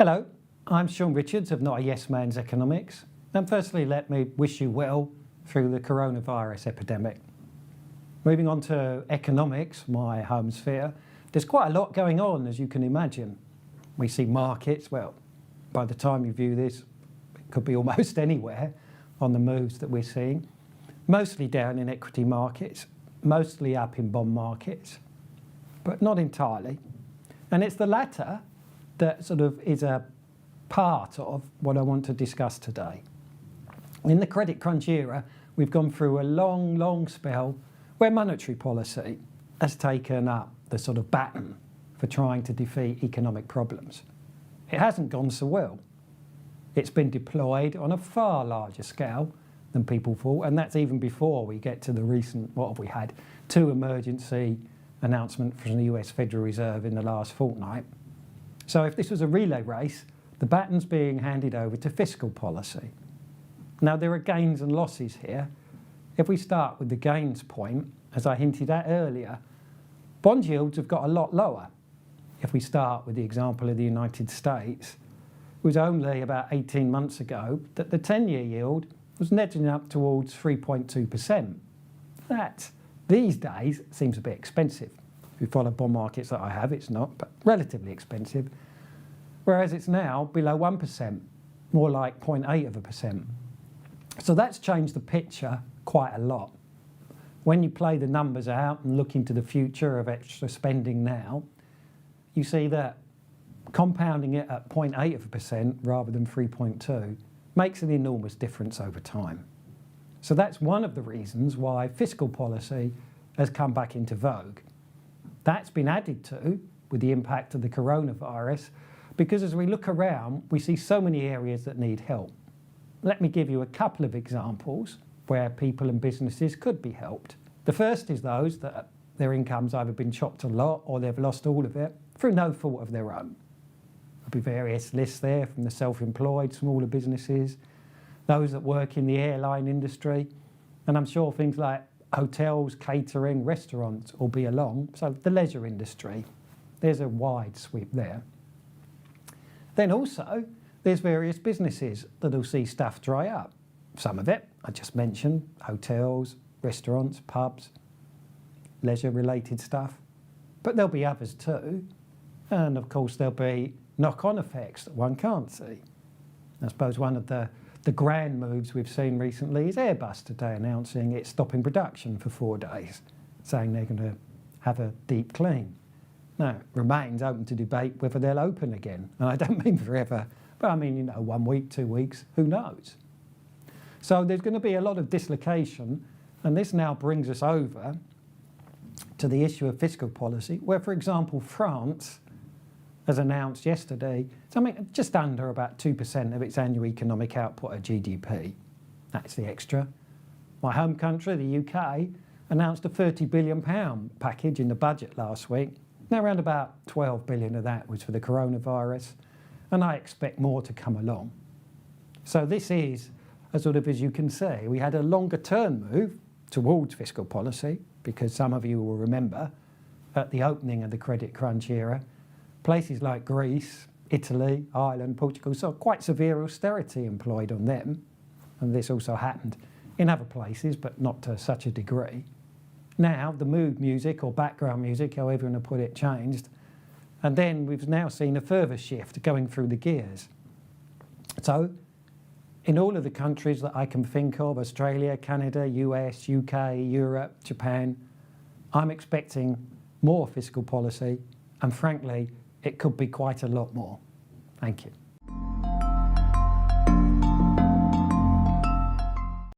Hello, I'm Sean Richards of Not a Yes Man's Economics, and firstly let me wish you well through the coronavirus epidemic. Moving on to economics, my home sphere, there's quite a lot going on, as you can imagine. We see markets, well, by the time you view this, it could be almost anywhere on the moves that we're seeing. Mostly down in equity markets, mostly up in bond markets, but not entirely. And it's the latter that sort of is a part of what I want to discuss today. In the credit crunch era, we've gone through a long spell where monetary policy has taken up the sort of baton for trying to defeat economic problems. It hasn't gone so well. It's been deployed on a far larger scale than people thought, and that's even before we get to the recent, what have we had, 2 emergency announcements from the US Federal Reserve in the last fortnight. So if this was a relay race, the baton's being handed over to fiscal policy. Now there are gains and losses here. If we start with the gains point, as I hinted at earlier, bond yields have got a lot lower. If we start with the example of the United States, it was only about 18 months ago that the 10-year yield was netting up towards 3.2%. That, these days, seems a bit expensive. If you follow bond markets that I have, it's not, but relatively expensive. Whereas it's now below 1%, more like 0.8%. So that's changed the picture quite a lot. When you play the numbers out and look into the future of extra spending now, you see that compounding it at 0.8% rather than 3.2 makes an enormous difference over time. So that's one of the reasons why fiscal policy has come back into vogue. That's been added to with the impact of the coronavirus, because as we look around, we see so many areas that need help. Let me give you a couple of examples where people and businesses could be helped. The first is those that their income's either been chopped a lot or they've lost all of it through no fault of their own. There'll be various lists there, from the self-employed, smaller businesses, those that work in the airline industry, and I'm sure things like hotels, catering, restaurants will be along, so the leisure industry. There's a wide sweep there. Then also, there's various businesses that'll see stuff dry up. Some of it, I just mentioned, hotels, restaurants, pubs, leisure-related stuff. But there'll be others too. And of course, there'll be knock-on effects that one can't see. I suppose one of the grand moves we've seen recently is Airbus today announcing it's stopping production for 4 days, saying they're going to have a deep clean. Now, it remains open to debate whether they'll open again. And I don't mean forever, but I mean, 1 week, 2 weeks, who knows? So there's going to be a lot of dislocation, and this now brings us over to the issue of fiscal policy, where, for example, France has announced yesterday something just under about 2% of its annual economic output of GDP. That's the extra. My home country, the UK, announced a £30 billion package in the budget last week. Now around about 12 billion of that was for the coronavirus, and I expect more to come along. So this is, as you can see, we had a longer term move towards fiscal policy, because some of you will remember at the opening of the credit crunch era, places like Greece, Italy, Ireland, Portugal saw quite severe austerity employed on them, and this also happened in other places, but not to such a degree. Now the mood music, or background music, however you want to put it, changed, and then we've now seen a further shift going through the gears. So in all of the countries that I can think of, Australia, Canada, US, UK, Europe, Japan, I'm expecting more fiscal policy, and frankly, it could be quite a lot more. Thank you.